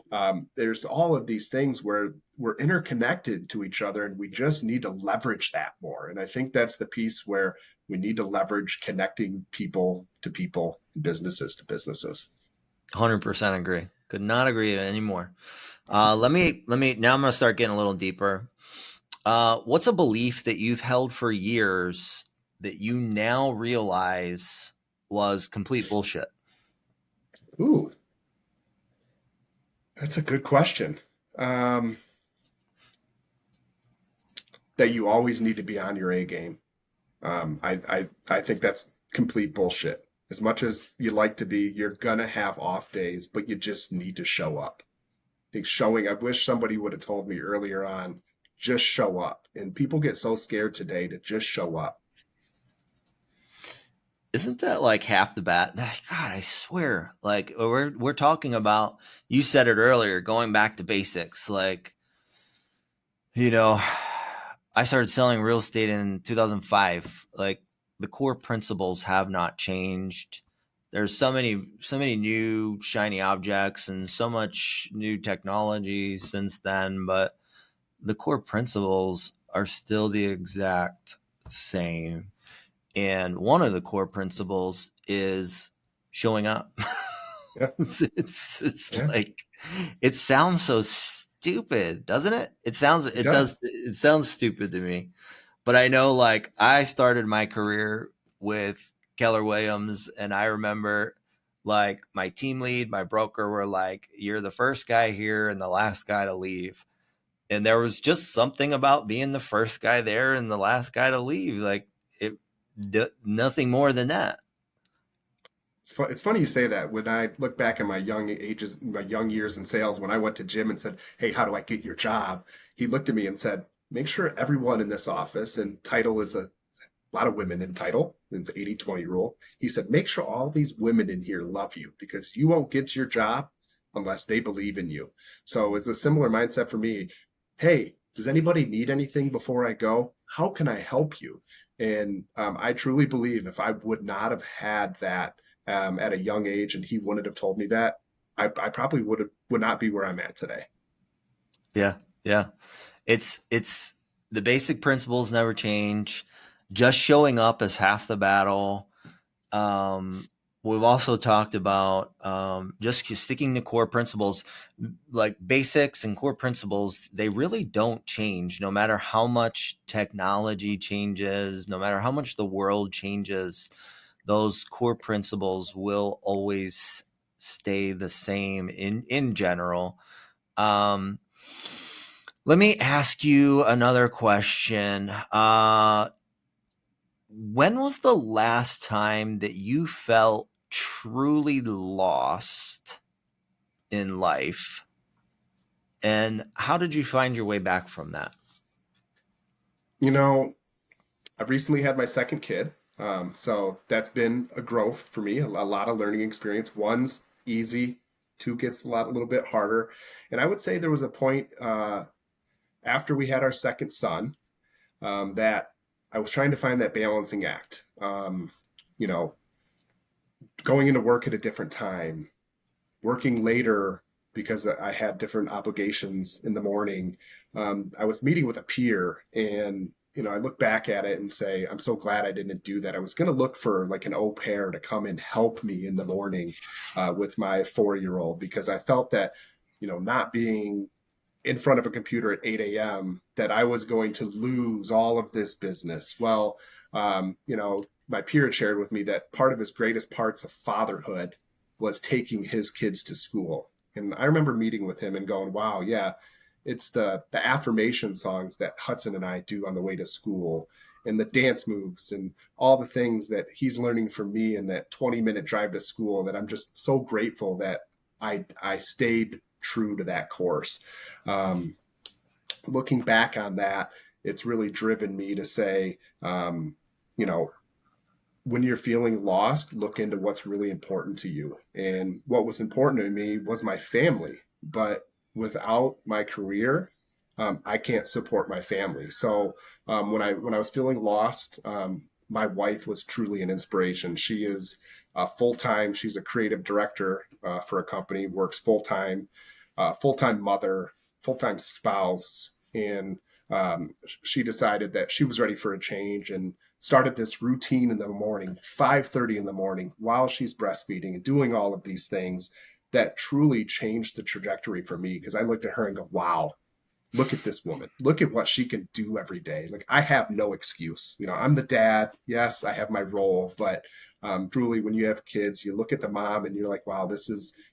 There's all of these things where we're interconnected to each other, and we just need to leverage that more. And I think that's the piece where we need to leverage connecting people to people, businesses to businesses. 100% agree. Could not agree anymore. Let me now I'm going to start getting a little deeper. What's a belief that you've held for years that you now realize was complete bullshit? Ooh, that's a good question. Um, that you always need to be on your A game. I think that's complete bullshit. As much as you like to be, you're gonna have off days, but you just need to show up. I think showing, I wish somebody would have told me earlier on, just show up. And people get so scared today to just show up. Isn't that like half the bat? God, I swear. Like we're talking about. You said it earlier. Going back to basics. Like you know, I started selling real estate in 2005. Like the core principles have not changed. There's so many new shiny objects and so much new technology since then, but the core principles are still the exact same. And one of the core principles is showing up. Yeah, It's yeah, like it sounds so stupid, doesn't it? it does. It sounds stupid to me. But I know like I started my career with Keller Williams and I remember like my team lead, my broker were like, you're the first guy here and the last guy to leave. And there was just something about being the first guy there and the last guy to leave. Like it, nothing more than that. It's funny you say that. When I look back at my young ages, my young years in sales, when I went to Jim and said, "Hey, how do I get your job?" He looked at me and said, "Make sure everyone in this office, and title is a lot of women in title. It's an 80-20 rule." He said, "Make sure all these women in here love you because you won't get your job unless they believe in you." So it's a similar mindset for me. Hey, does anybody need anything before I go? How can I help you? And I truly believe if I would not have had that at a young age and he wouldn't have told me that, I probably would not be where I'm at today. Yeah. Yeah. It's the basic principles never change. Just showing up is half the battle. Um, we've also talked about just sticking to core principles, like basics and core principles. They really don't change, no matter how much technology changes, no matter how much the world changes. Those core principles will always stay the same in general. Um, Let me ask you another question. When was the last time that you felt truly lost in life? And how did you find your way back from that? You know, I've recently had my second kid. So that's been a growth for me, a lot of learning experience. One's easy, two gets a little bit harder. And I would say there was a point after we had our second son that I was trying to find that balancing act. You know, going into work at a different time, working later because I had different obligations in the morning. I was meeting with a peer and I look back at it and say, I'm so glad I didn't do that. I was going to look for like an au pair to come and help me in the morning with my 4 year old because I felt that, not being in front of a computer at 8 a.m. that I was going to lose all of this business. Well, my peer had shared with me that part of his greatest parts of fatherhood was taking his kids to school. And I remember meeting with him and going, wow, yeah, it's the affirmation songs that Hudson and I do on the way to school and the dance moves and all the things that he's learning from me in that 20-minute drive to school that I'm just so grateful that I stayed true to that course. Um, Looking back on that, it's really driven me to say, you know, when you're feeling lost, look into what's really important to you. And what was important to me was my family. But without my career, I can't support my family. So when I was feeling lost, my wife was truly an inspiration. She is full time. She's a creative director for a company, works full time mother, full time spouse, and she decided that she was ready for a change and started this routine in the morning, 5:30 in the morning, while she's breastfeeding and doing all of these things that truly changed the trajectory for me because I looked at her and go, wow, look at this woman. Look at what she can do every day. Like I have no excuse. I'm the dad. Yes, I have my role, but truly, when you have kids, you look at the mom and you're like, wow,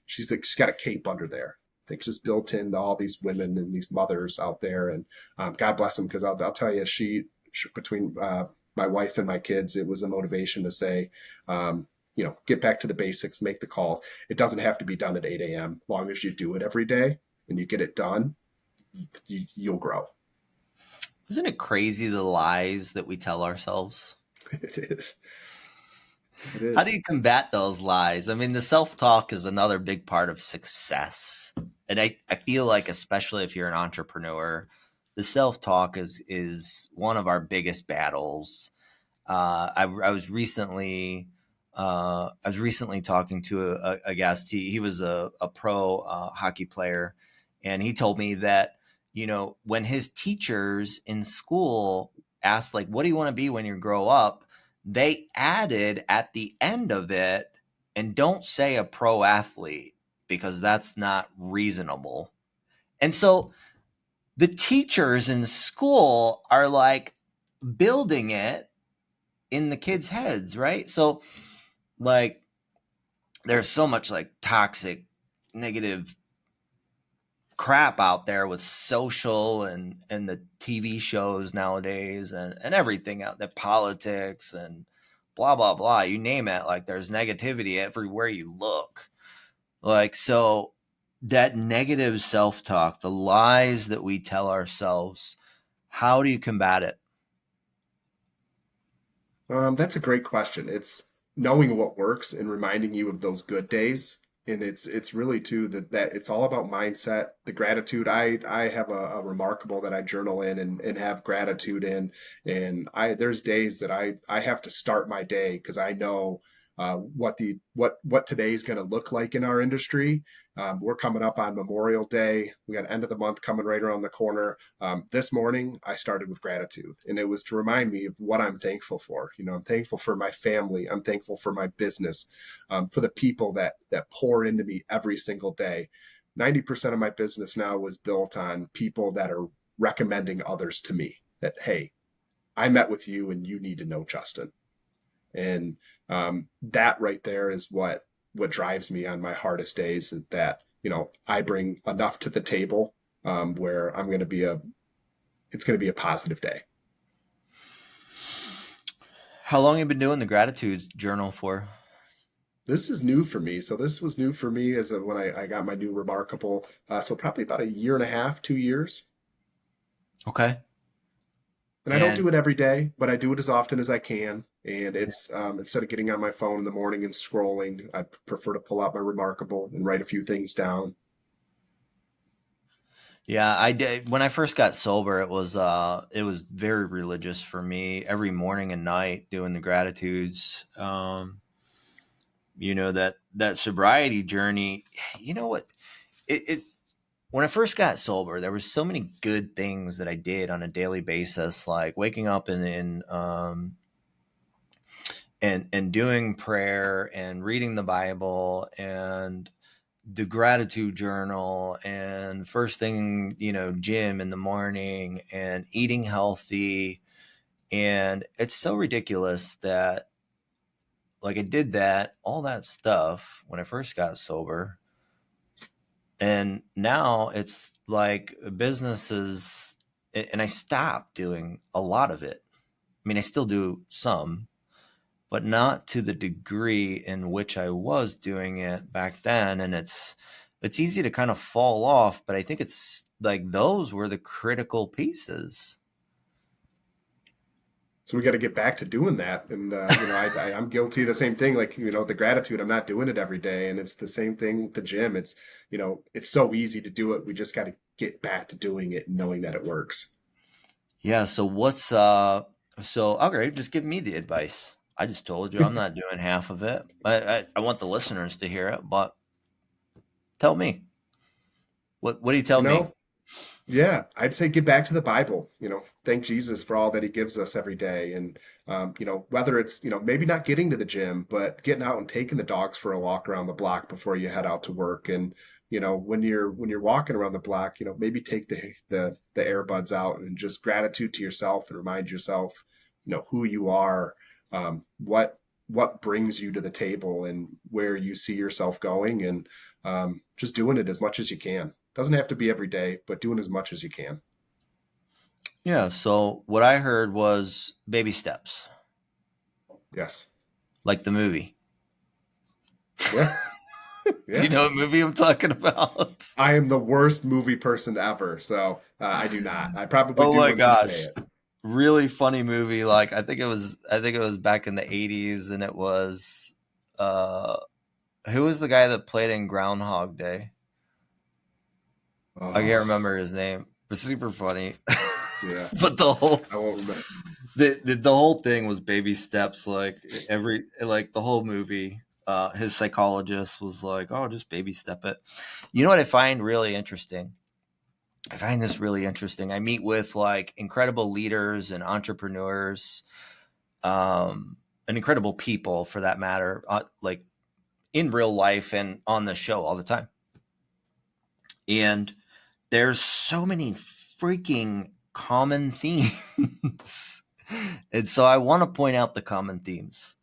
she's got a cape under there. I think just built into all these women and these mothers out there, and God bless them because I'll tell you, she between my wife and my kids, it was a motivation to say, get back to the basics, make the calls. It doesn't have to be done at 8 a.m. Long as you do it every day and you get it done, you'll grow. Isn't it crazy the lies that we tell ourselves? It is. It How do is. you combat those lies? I mean, the self-talk is another big part of success. And I feel like especially if you're an entrepreneur, the self-talk is one of our biggest battles. I was recently talking to a guest. He was a pro hockey player, and he told me that when his teachers in school asked like, "What do you want to be when you grow up?" they added at the end of it, and don't say a pro athlete because that's not reasonable. And so the teachers in school are like building it in the kids' heads, right? So like there's so much like toxic, negative crap out there with social and the TV shows nowadays and everything out there, politics and blah blah blah. You name it, like there's negativity everywhere you look. Like so that negative self-talk, the lies that we tell ourselves, how do you combat it? That's a great question. It's knowing what works and reminding you of those good days. And it's really too that it's all about mindset, the gratitude. I have a remarkable that I journal in and have gratitude in. And I there's days that I have to start my day because I know what today's going to look like in our industry. We're coming up on Memorial Day. We got end of the month coming right around the corner. This morning, I started with gratitude, and it was to remind me of what I'm thankful for. You know, I'm thankful for my family. I'm thankful for my business, for the people that pour into me every single day. 90% of my business now was built on people that are recommending others to me. That hey, I met with you, and you need to know Justin. And that right there is what drives me on my hardest days. Is that I bring enough to the table where I'm going to be a it's going to be a positive day. How long have you been doing the gratitude journal for? This is new for me. So this was new for me when I got my new Remarkable. So probably about a year and a half, 2 years. Okay. And I don't And do it every day, but I do it as often as I can. And it's instead of getting on my phone in the morning and scrolling, I prefer to pull out my Remarkable and write a few things down. yeah, I did when I first got sober, it was very religious for me. Every morning and night doing the gratitudes. That sobriety journey, you know what? It when I first got sober, there was so many good things that I did on a daily basis, like waking up and doing prayer and reading the Bible and the gratitude journal and first thing, gym in the morning and eating healthy. And it's so ridiculous that like I did all that stuff when I first got sober. And now it's like businesses, and I stopped doing a lot of it. I mean, I still do some, but not to the degree in which I was doing it back then. And it's easy to kind of fall off, but I think it's like those were the critical pieces. So we got to get back to doing that. And I'm guilty of the same thing. Like the gratitude, I'm not doing it every day, and it's the same thing with the gym. It's so easy to do it. We just got to get back to doing it, and knowing that it works. Yeah. So okay, just give me the advice. I just told you I'm not doing half of it. I want the listeners to hear it, but tell me. What do you tell You me? know, Yeah, I'd say get back to the Bible. Thank Jesus for all that he gives us every day. And, whether it's, maybe not getting to the gym, but getting out and taking the dogs for a walk around the block before you head out to work. And, when you're walking around the block, maybe take the earbuds out and just gratitude to yourself and remind yourself, who you are, what brings you to the table and where you see yourself going. And just doing it as much as you can. Doesn't have to be every day, but doing as much as you can. Yeah. So what I heard was baby steps, Yes. like the movie. Yeah. Do you Yeah. know what movie I'm talking about? I am the worst movie person ever, so I do not. I probably Oh do my once you say gosh. it. really funny movie. Like I think it was back in the 80s, and it was uh who was the guy that played in Groundhog Day? I can't Oh, remember his name, but super funny. yeah. But the whole I won't remember. the whole thing was baby steps. Like the whole movie, his psychologist was like, "Oh, just baby step it." You know what I find really interesting? I find this really interesting. I meet with like incredible leaders and entrepreneurs, and incredible people for that matter, like in real life and on the show all the time. And there's so many freaking common themes. And so I want to point out the common themes.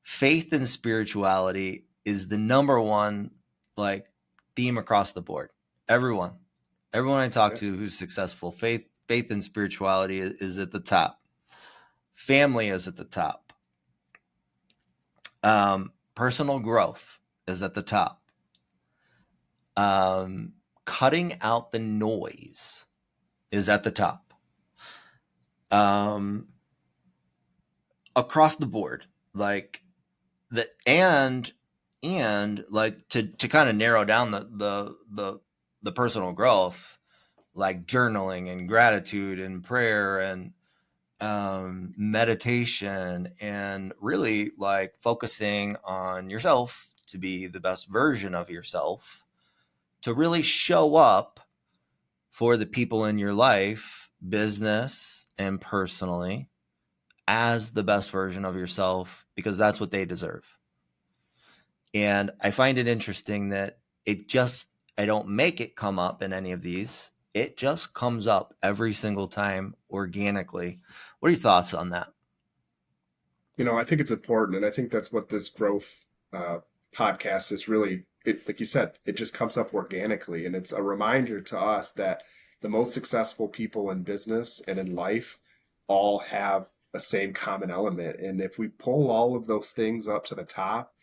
Faith and spirituality is the number one like theme across the board. Everyone, everyone I talk Yeah. to who's successful, faith and spirituality is at the top. Family is at the top. Personal growth is at the top. Cutting out the noise is at the top. Um, Across the board, like the and like to kind of narrow down the personal growth, like journaling and gratitude and prayer and meditation, and really like focusing on yourself to be the best version of yourself, to really show up for the people in your life, business and personally, as the best version of yourself, because that's what they deserve. And I find it interesting that it just, I don't make it come up in any of these. It just comes up every single time organically. What are your thoughts on that? I think it's important, and I think that's what this growth uh, podcast is really. It, like you said, it just comes up organically, and it's a reminder to us that the most successful people in business and in life all have a same common element. And if we pull all of those things up to the top,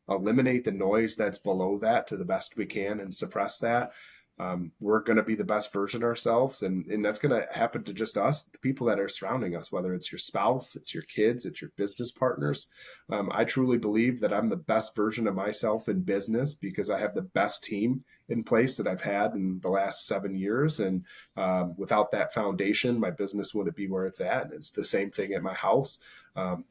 eliminate the noise that's below that to the best we can, and suppress that, we're going to be the best version of ourselves, and that's going to happen to just us, the people that are surrounding us, whether it's your spouse, it's your kids, it's your business partners. I truly believe that I'm the best version of myself in business because I have the best team in place that I've had in the last 7 years. And without that foundation, my business wouldn't be where it's at. And it's the same thing at my house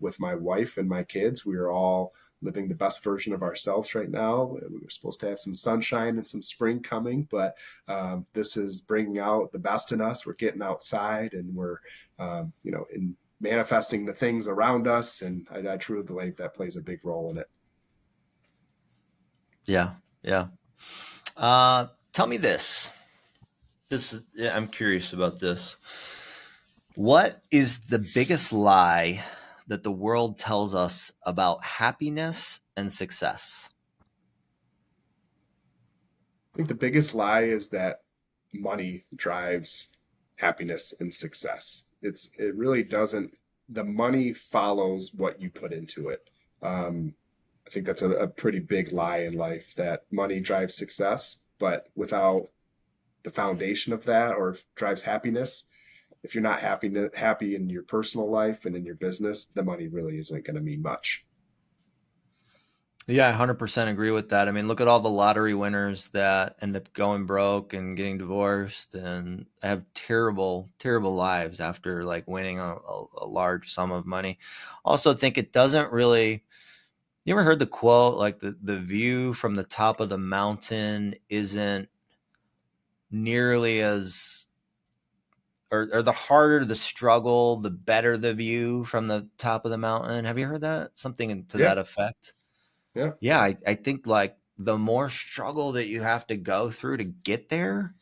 with my wife and my kids. We are all living the best version of ourselves right now. We were supposed to have some sunshine and some spring coming, but this is bringing out the best in us. We're getting outside, and we're, in manifesting the things around us. And I truly believe that plays a big role in it. Yeah, yeah. Tell me this. Yeah, I'm curious about this. What is the biggest lie that the world tells us about happiness and success? I think the biggest lie is that money drives happiness and success. It really doesn't. The money follows what you put into it. Um, I think that's a pretty big lie in life, that money drives success, but without the foundation of that, or drives happiness, if you're not happy in your personal life and in your business, the money really isn't going to mean much. Yeah, I 100% agree with that. I mean, look at all the lottery winners that end up going broke and getting divorced and have terrible, terrible lives after like winning a large sum of money. Also, think it doesn't really. You ever heard the quote like the view from the top of the mountain isn't nearly as, or the harder the struggle, the better the view from the top of the mountain. Have you heard that? Something to Yeah, that effect. yeah. Yeah, I think like the more struggle that you have to go through to get there,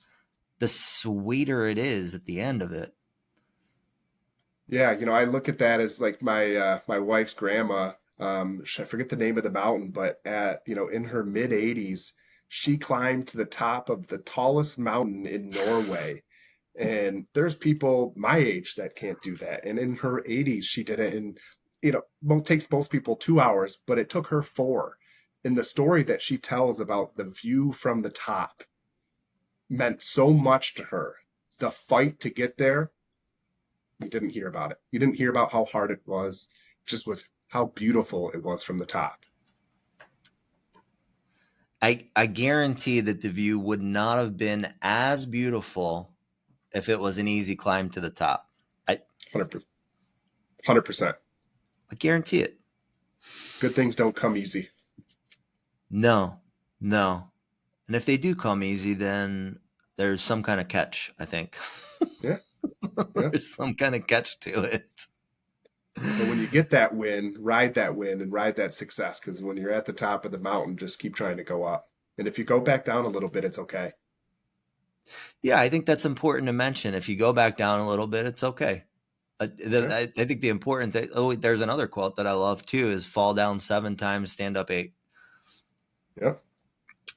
the sweeter it is at the end of it. Yeah, I look at that as like my wife's grandma. I forget the name of the mountain, but at in her mid 80s, she climbed to the top of the tallest mountain in Norway. And there's people my age that can't do that. And in her 80s, she did it in, most takes most people 2 hours, but it took her four. And the story that she tells about the view from the top meant so much to her. The fight to get there, You didn't hear about it. You didn't hear about how hard it was. It just was how beautiful it was from the top. I guarantee that the view would not have been as beautiful if it was an easy climb to the top. I 100%. I guarantee it. Good things don't come easy. No, no. And if they do come easy, then there's some kind of catch, I think. Yeah, yeah. There's some kind of catch to it. But when you get that win and ride that success, because when you're at the top of the mountain, just keep trying to go up. And if you go back down a little bit, it's okay. Yeah, I think that's important to mention. If you go back down a little bit, it's okay. Yeah, I think the important thing. Oh, there's another quote that I love too: is "Fall down 7 times, stand up 8." yeah.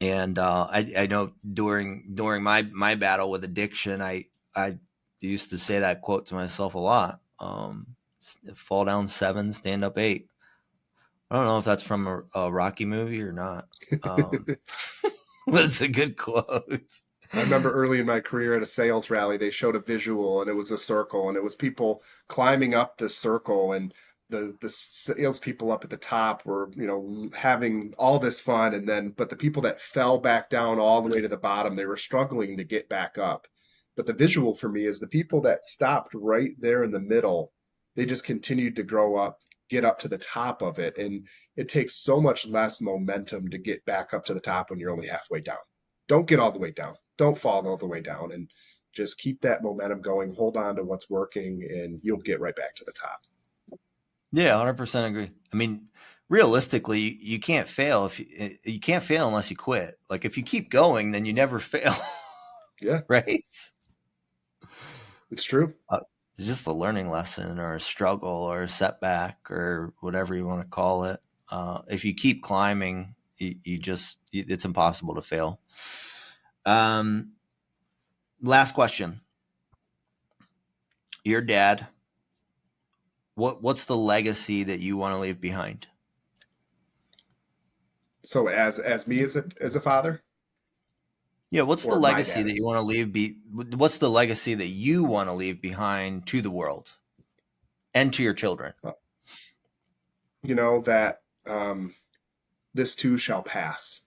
And I know during my battle with addiction, I used to say that quote to myself a lot. Fall down 7, stand up 8. I don't know if that's from a Rocky movie or not, um, but it's a good quote. I remember early in my career at a sales rally, they showed a visual and it was a circle and it was people climbing up the circle and the salespeople up at the top were, having all this fun but the people that fell back down all the way to the bottom, they were struggling to get back up. But the visual for me is the people that stopped right there in the middle, they just continued to grow up, get up to the top of it. And it takes so much less momentum to get back up to the top when you're only halfway down. Don't get all the way down. Don't fall all the way down and just keep that momentum going. Hold on to what's working and you'll get right back to the top. Yeah, 100% agree. I mean, realistically, you can't fail if you can't fail unless you quit. Like if you keep going, then you never fail, Yeah, right? it's true. It's just a learning lesson or a struggle or a setback or whatever you want to call it. If you keep climbing, it's impossible to fail. Um, Last question. Your dad, what's the legacy that you want to leave behind? So as me as a father Yeah, what's the or my legacy dad, that you want to what's the legacy that you want to leave behind to the world and to your children? uh, that this too shall pass.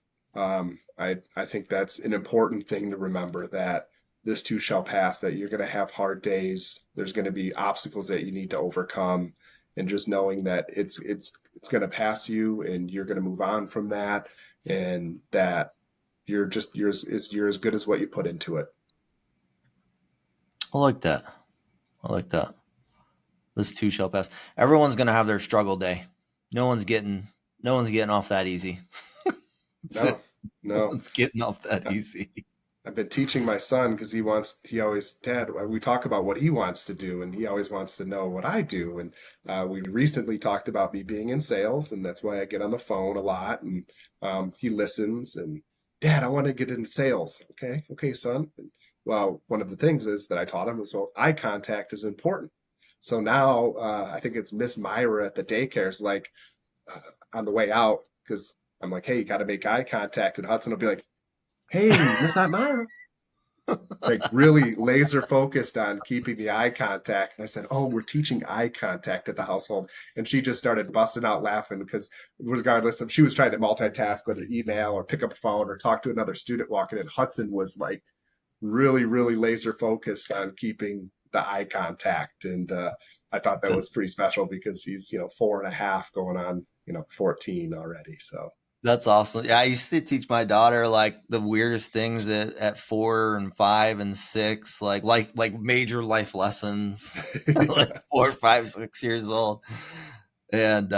I think that's an important thing to remember that this too shall pass, that you're going to have hard days. There's going to be obstacles that you need to overcome. And just knowing that it's going to pass you and you're going to move on from that and that you're as good as what you put into it. I like that. I like that. This too shall pass. Everyone's gonna have their struggle day. No one's getting no one's getting off that easy. No, No no. one's getting off that easy. I've been teaching my son because he always, Dad, we talk about what he wants to do, and he always wants to know what I do. And we recently talked about me being in sales, and that's why I get on the phone a lot. And he listens, and Dad, I want to get into sales. Okay, okay, son. And, well, one of the things is that I taught him was, well, eye contact is important. So now I think it's Miss Myra at the daycare is like uh, on the way out because I'm like, hey, you got to make eye contact, and Hudson will be like, hey, Miss Aunt Myra, like really laser focused on keeping the eye contact. And I said, oh, we're teaching eye contact at the household. And she just started busting out laughing because regardless of she was trying to multitask, whether email or pick up a phone or talk to another student walking in, Hudson was like really, really laser focused on keeping the eye contact. And I thought that That, was pretty special because he's, 4.5 going on, 14 already. So that's awesome. Yeah, I used to teach my daughter like the weirdest things at 4 and 5 and 6, like major life lessons, like yeah. 4, 5, 6 years old. And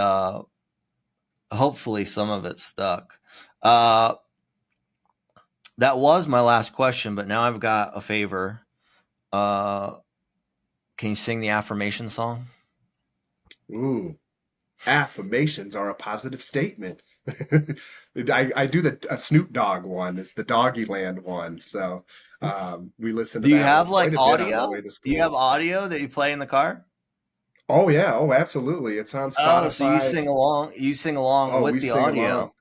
hopefully some of it stuck. Uh that was my last question, but now I've got a favor. Uh can you sing the affirmation song? Ooh. Affirmations are a positive statement. I do the a Snoop Dogg one. It's the Doggy Land one. So we listen to Do you that one have quite like a bit on the audio? way to Do you have school. audio that you play in the car? Oh yeah, oh absolutely. It's on Oh, so you Spotify. sing along. You sing along Oh, with we the sing along. audio.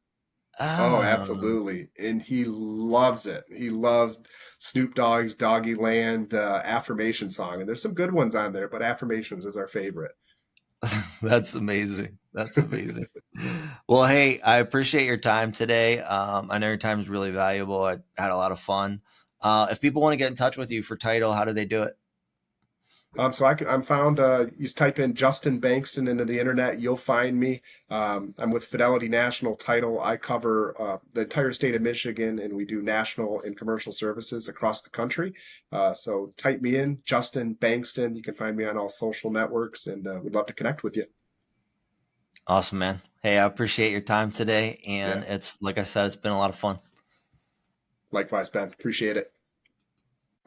Oh, Oh, absolutely. And he loves it. He loves Snoop Dogg's Doggy Land affirmation song. And there's some good ones on there, but affirmations is our favorite. that's amazing. That's amazing. Well, hey, I appreciate your time today. I know your time is really valuable. I had a lot of fun. If people want to get in touch with you for title, how do they do it? I'm found, you just type in Justin Bankston into the internet, you'll find me. I'm with Fidelity National Title. I cover the entire state of Michigan, and we do national and commercial services across the country. So type me in, Justin Bankston. You can find me on all social networks, and we'd love to connect with you. Awesome, man. Hey, I appreciate your time today. Yeah, And it's, like I said, it's been a lot of fun. likewise, Ben. Appreciate it.